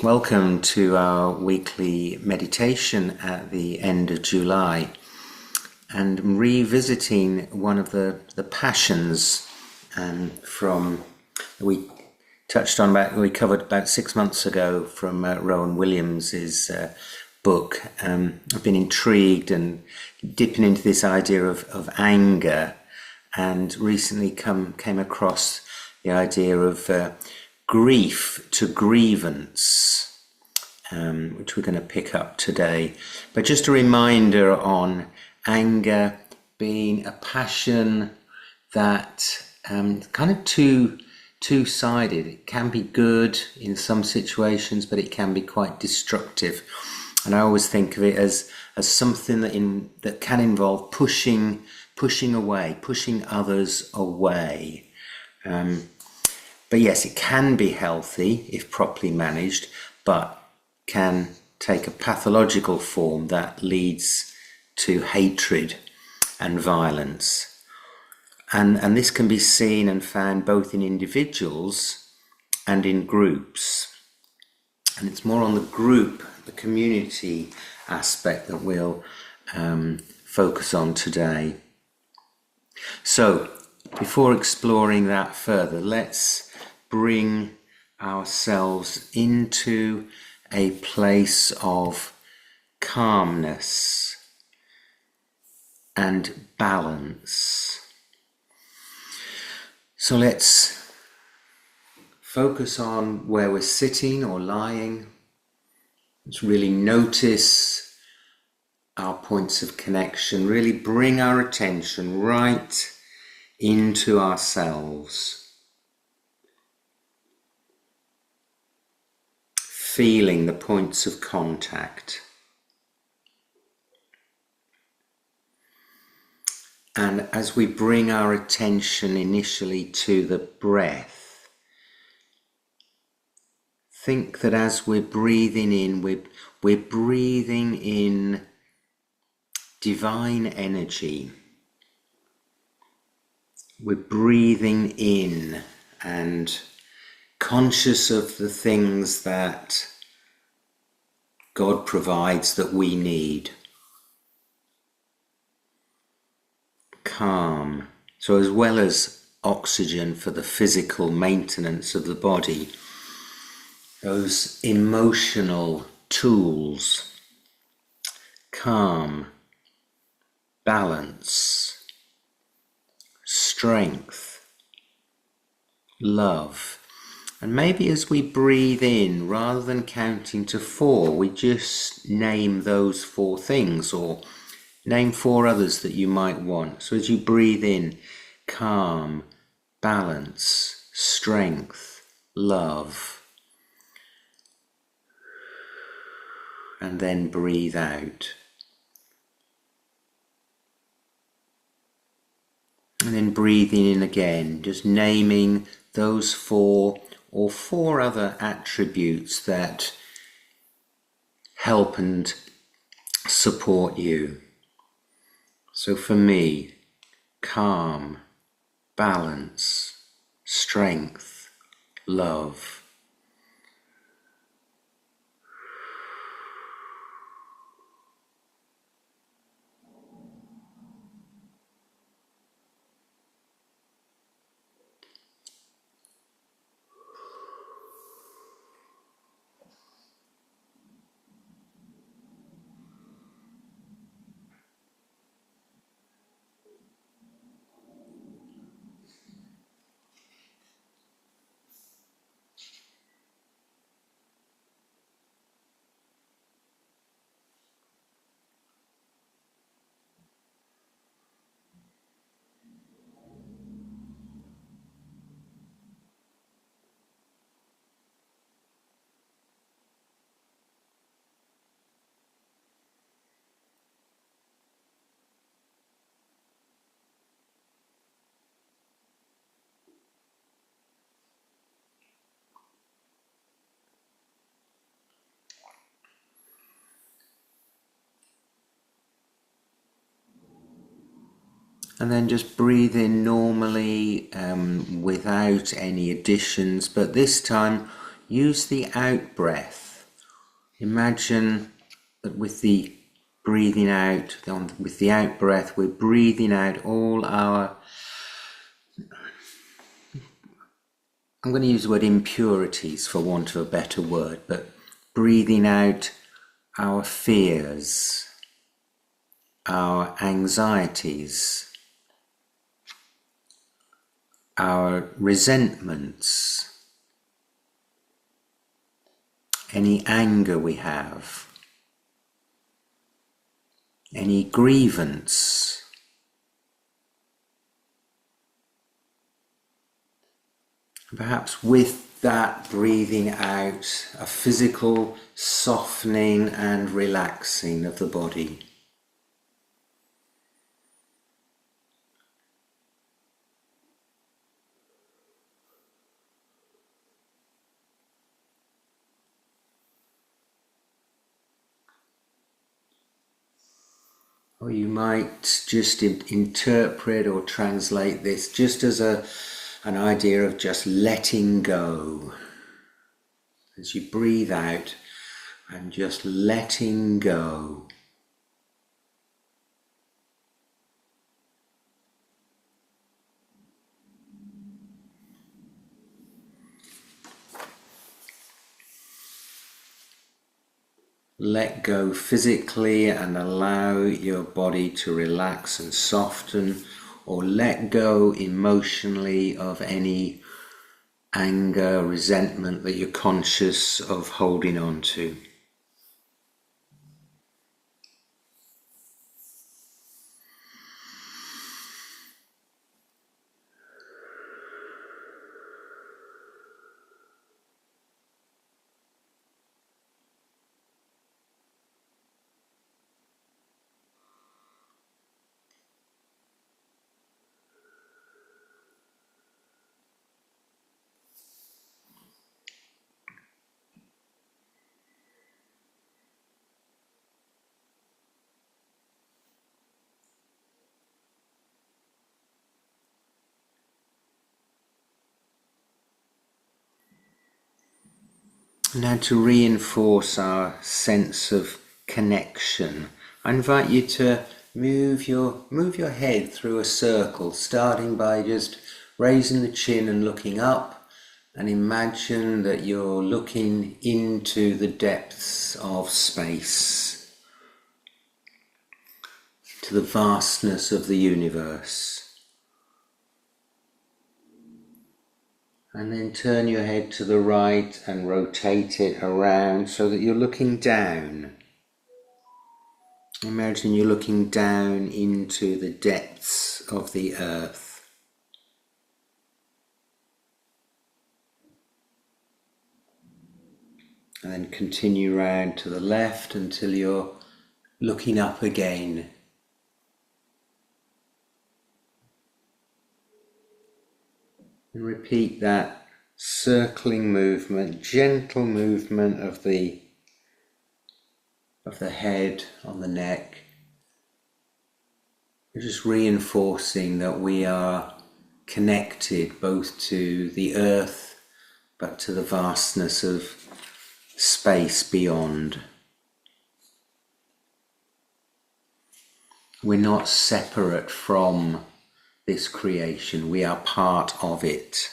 Welcome to our weekly meditation at the end of July, and I'm revisiting one of the passions from we covered about 6 months ago from Rowan Williams's book. I've been intrigued and dipping into this idea of anger, and recently came across the idea of grief to grievance, which we're going to pick up today. But just a reminder on anger being a passion that kind of two-sided. It can be good in some situations, but it can be quite destructive. And I always think of it as something that can involve pushing away, pushing others away. But yes, it can be healthy if properly managed, but can take a pathological form that leads to hatred and violence. And this can be seen and found both in individuals and in groups. And it's more on the community aspect that we'll focus on today. So, before exploring that further, let's bring ourselves into a place of calmness and balance. So let's focus on where we're sitting or lying. Let's really notice our points of connection, really bring our attention right into ourselves. Feeling the points of contact. And as we bring our attention initially to the breath, think that as we're breathing in, we're breathing in divine energy. We're breathing in and conscious of the things that God provides that we need. Calm. So as well as oxygen for the physical maintenance of the body, those emotional tools, calm, balance, strength, love. And maybe as we breathe in, rather than counting to 4, we just name those 4 things, or name 4 others that you might want. So as you breathe in, calm, balance, strength, love. And then breathe out. And then breathing in again, just naming those 4 or 4 other attributes that help and support you. So for me, calm, balance, strength, love. And then just breathe in normally without any additions, but this time use the out breath Imagine that with the breathing out, with the out breath, we're breathing out all our, I'm going to use the word impurities for want of a better word, but breathing out our fears, our anxieties, our resentments, any anger we have, any grievance, perhaps with that breathing out, a physical softening and relaxing of the body. Or you might just interpret or translate this just as an idea of just letting go. As you breathe out and just letting go. Let go physically and allow your body to relax and soften, or let go emotionally of any anger, resentment that you're conscious of holding on to. Now, to reinforce our sense of connection, I invite you to move your head through a circle, starting by just raising the chin and looking up, and imagine that you're looking into the depths of space, to the vastness of the universe. And then turn your head to the right and rotate it around so that you're looking down. Imagine you're looking down into the depths of the earth. And then continue round to the left until you're looking up again. And repeat that circling movement, gentle movement of the head on the neck. We're just reinforcing that we are connected both to the earth but to the vastness of space beyond. We're not separate from this creation, we are part of it.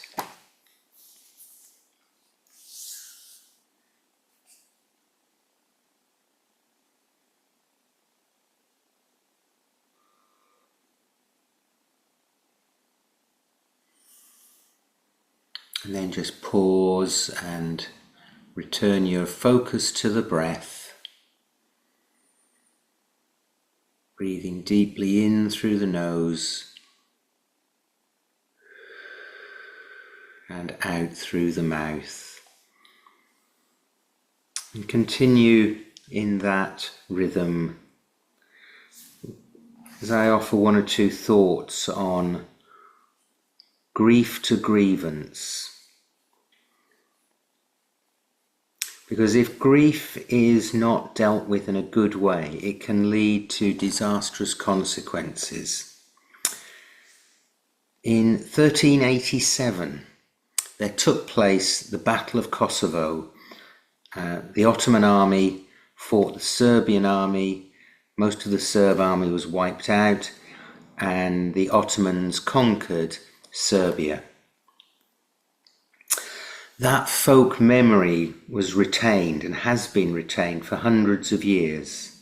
And then just pause and return your focus to the breath. Breathing deeply in through the nose and out through the mouth. And continue in that rhythm as I offer one or two thoughts on grief to grievance. Because if grief is not dealt with in a good way, it can lead to disastrous consequences. In 1387, there took place the Battle of Kosovo, The Ottoman army fought the Serbian army. Most of the Serb army was wiped out, and the Ottomans conquered Serbia. That folk memory was retained and has been retained for hundreds of years,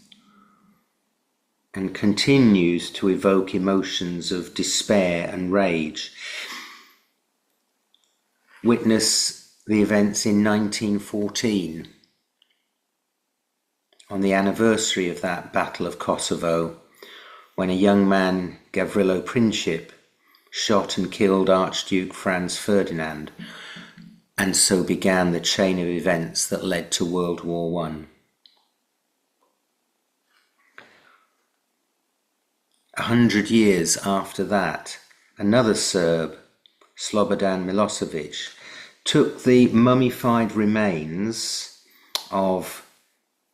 and continues to evoke emotions of despair and rage. Witness the events in 1914, on the anniversary of that Battle of Kosovo, when a young man, Gavrilo Princip, shot and killed Archduke Franz Ferdinand, and so began the chain of events that led to World War I. 100 years after that, another Serb, Slobodan Milosevic, took the mummified remains of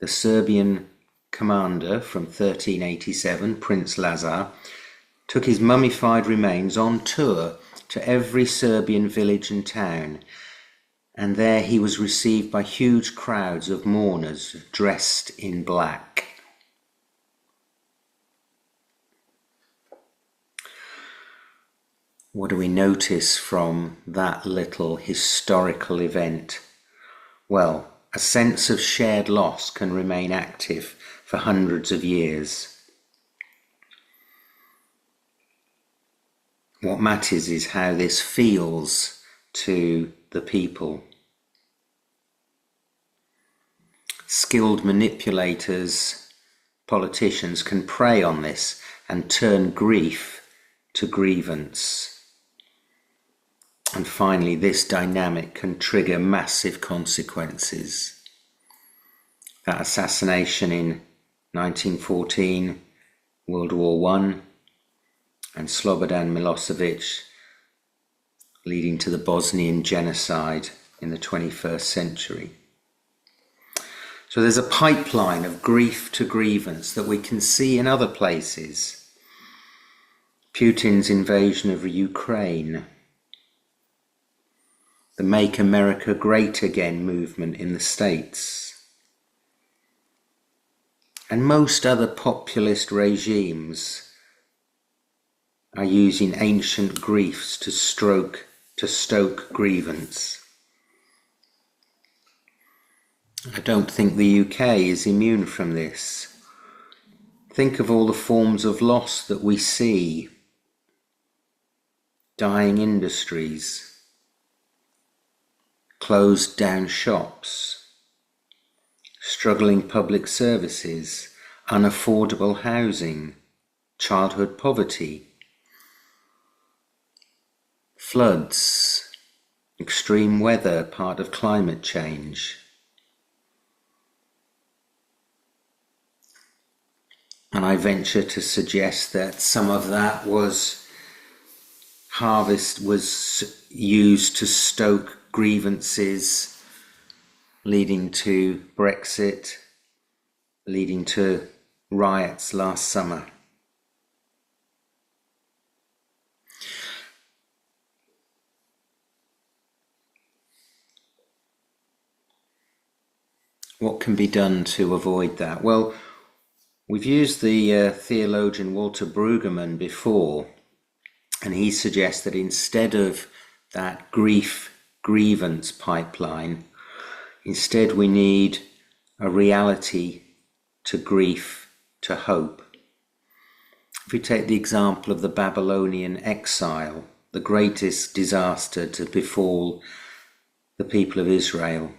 the Serbian commander from 1387, Prince Lazar, took his mummified remains on tour to every Serbian village and town, and there he was received by huge crowds of mourners dressed in black. What do we notice from that little historical event? Well, a sense of shared loss can remain active for hundreds of years. What matters is how this feels to the people. Skilled manipulators, politicians can prey on this and turn grief to grievance. And finally, this dynamic can trigger massive consequences. That assassination in 1914, World War I, and Slobodan Milosevic, leading to the Bosnian genocide in the 21st century. So there's a pipeline of grief to grievance that we can see in other places. Putin's invasion of Ukraine, the Make America Great Again movement in the States, and most other populist regimes are using ancient griefs to stoke grievance. I don't think the UK is immune from this. Think of all the forms of loss that we see. Dying industries, closed down shops, struggling public services, unaffordable housing, childhood poverty, floods, extreme weather, part of climate change. And I venture to suggest that some of that was used to stoke grievances, leading to Brexit, leading to riots last summer. What can be done to avoid that? Well, we've used the theologian Walter Bruegemann before, and he suggests that instead of that grievance pipeline, instead we need a reality to grief to hope. If we take the example of the Babylonian exile, the greatest disaster to befall the people of Israel.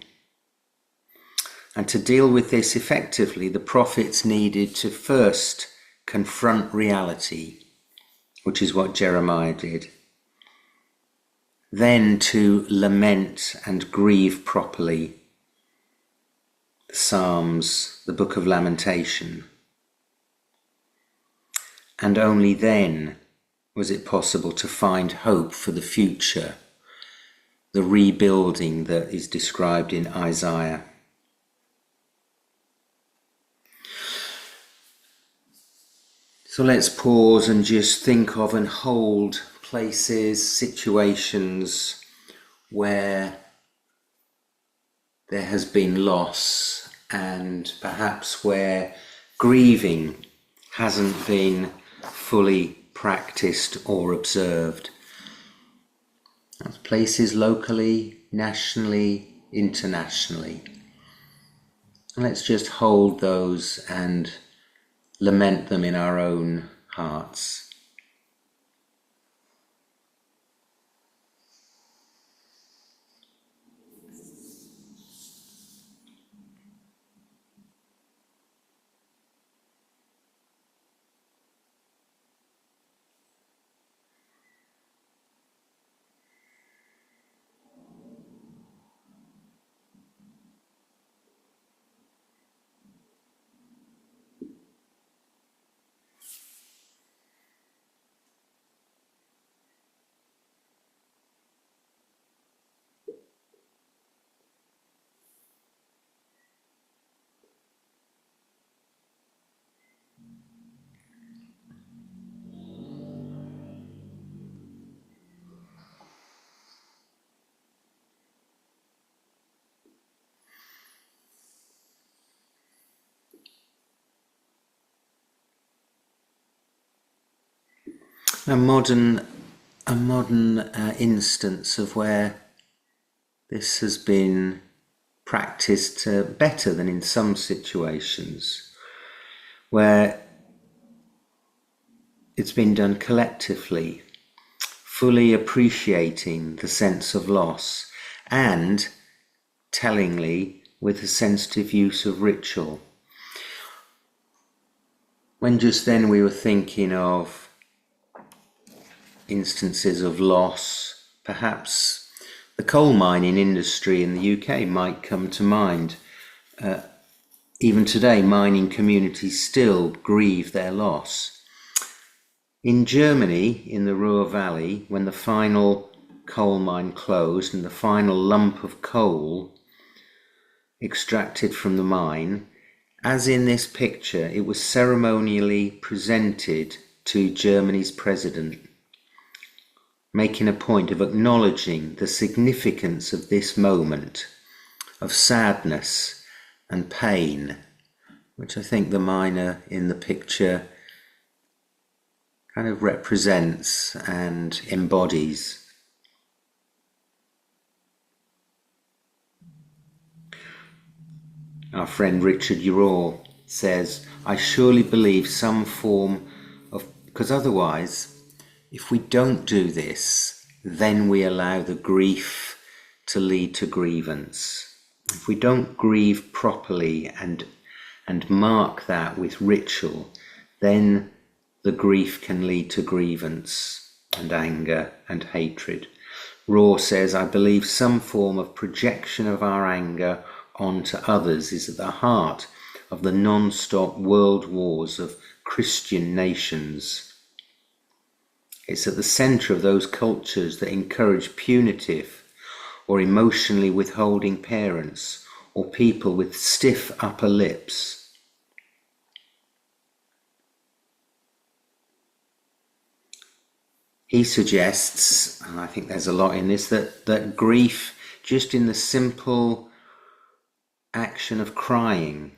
And to deal with this effectively, the prophets needed to first confront reality, which is what Jeremiah did. Then to lament and grieve properly. The Psalms, the Book of Lamentation. And only then was it possible to find hope for the future, the rebuilding that is described in Isaiah. So let's pause and just think of and hold places, situations where there has been loss, and perhaps where grieving hasn't been fully practiced or observed. That's places locally, nationally, internationally. And let's just hold those and lament them in our own hearts. A modern instance of where this has been practiced better than in some situations, where it's been done collectively, fully appreciating the sense of loss, and tellingly with a sensitive use of ritual. When just then we were thinking of instances of loss, perhaps the coal mining industry in the UK might come to mind. Even today, mining communities still grieve their loss. In Germany, in the Ruhr Valley, when the final coal mine closed and the final lump of coal extracted from the mine, as in this picture, it was ceremonially presented to Germany's president, making a point of acknowledging the significance of this moment of sadness and pain, which I think the miner in the picture kind of represents and embodies. Our friend Richard Ruhr says, I surely believe some form of, because otherwise, if we don't do this, then we allow the grief to lead to grievance. If we don't grieve properly and mark that with ritual, then the grief can lead to grievance and anger and hatred. Ruhr says, I believe some form of projection of our anger onto others is at the heart of the non-stop world wars of Christian nations. It's at the centre of those cultures that encourage punitive or emotionally withholding parents or people with stiff upper lips. He suggests, and I think there's a lot in this, that grief, just in the simple action of crying,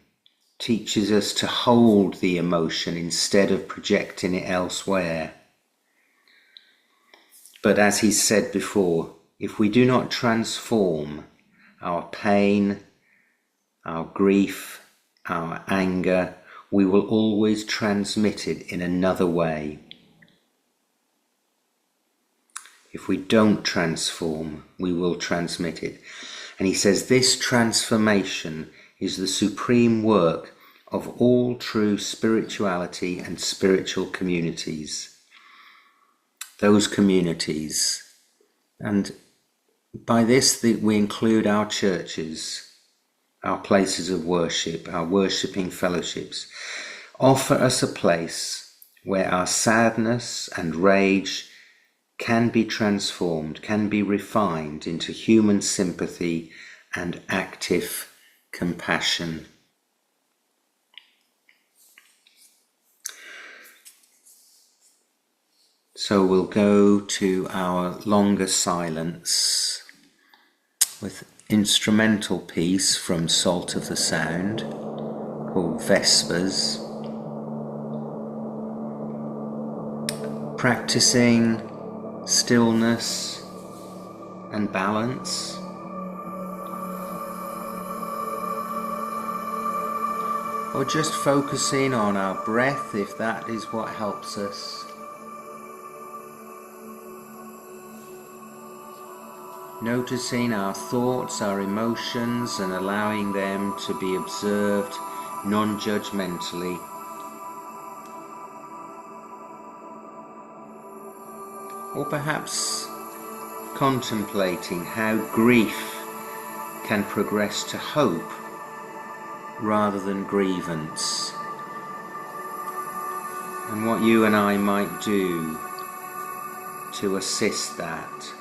teaches us to hold the emotion instead of projecting it elsewhere. But as he said before, if we do not transform our pain, our grief, our anger, we will always transmit it in another way. If we don't transform, we will transmit it. And he says this transformation is the supreme work of all true spirituality and spiritual communities. Those communities, and by this we include our churches, our places of worship, our worshipping fellowships, offer us a place where our sadness and rage can be transformed, can be refined into human sympathy and active compassion. So we'll go to our longer silence with instrumental piece from Salt of the Sound called Vespers. Practicing stillness and balance. Or just focusing on our breath if that is what helps us. Noticing our thoughts, our emotions, and allowing them to be observed non-judgmentally. Or perhaps contemplating how grief can progress to hope rather than grievance, and what you and I might do to assist that.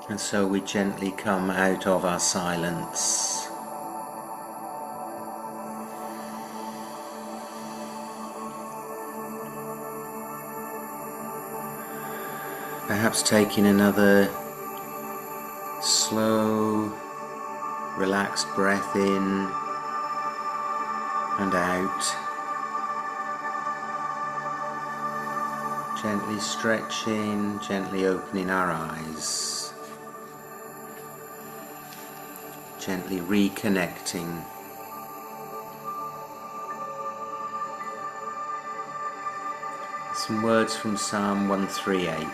And so we gently come out of our silence. Perhaps taking another slow, relaxed breath in and out. Gently stretching, gently opening our eyes. Gently reconnecting. Some words from Psalm 138.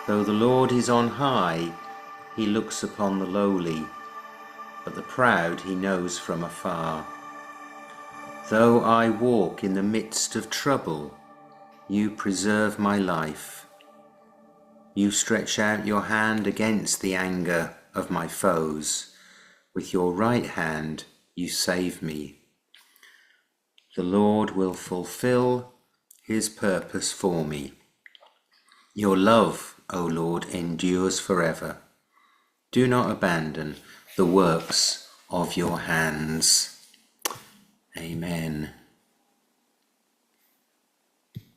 Though the Lord is on high, he looks upon the lowly, but the proud he knows from afar. Though I walk in the midst of trouble, you preserve my life. You stretch out your hand against the anger of my foes. With your right hand you save me. The Lord will fulfill his purpose for me. Your love, O Lord, endures forever. Do not abandon the works of your hands. Amen.